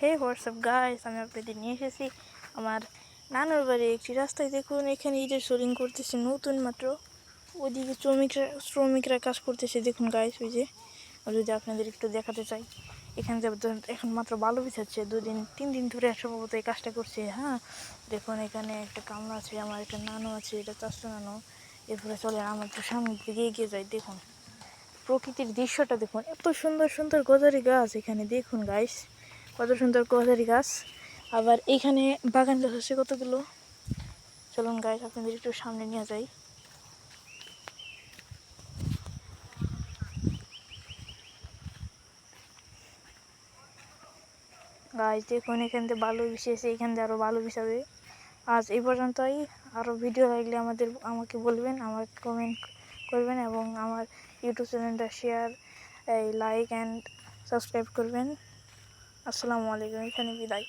হে WhatsApp guys, আমি আপনাদের নিয়ে এসেছি আমার নানুর বাড়ি একটি রাস্তায়। দেখুন এখানে ইটের সোলিং করতেছে নতুন মাত্র। ওইদিকে শ্রমিকরা কাজ করতেছে দেখুন গাইস। ওই যে যদি আপনাদের একটু দেখাতে চাই, এখানে এখন মাত্র বালু বিছাচ্ছে। 2-3 দিন ধরে সম্ভবত এই কাজটা করছে। হ্যাঁ দেখুন এখানে একটা কামলা আছে, আমার একটা নানু আছে, এটা চাষা নানু। এরপরে চলে আমার একটু সামনের দিকে এগিয়ে যাই। দেখুন প্রকৃতির দৃশ্যটা দেখুন, এত সুন্দর সুন্দর গজারি গাছ এখানে দেখুন গাইস, কত সুন্দর গজারি গাছ। আবার এইখানে বাগান গাছ আছে কতগুলো। চলুন গাইস আপনাদের একটু সামনে নিয়ে যাই। গাইস দেখুন এখান থেকে বালু বিছিয়েছে, এখান থেকে আরও বালু বিছাবে। আজ এই পর্যন্তই। আরও ভিডিও লাগলে আমাকে বলবেন, আমাকে কমেন্ট করবেন এবং আমার ইউটিউব চ্যানেলটা শেয়ার, লাইক অ্যান্ড সাবস্ক্রাইব করবেন। আসসালামু আলাইকুম, এখানে বিদায়।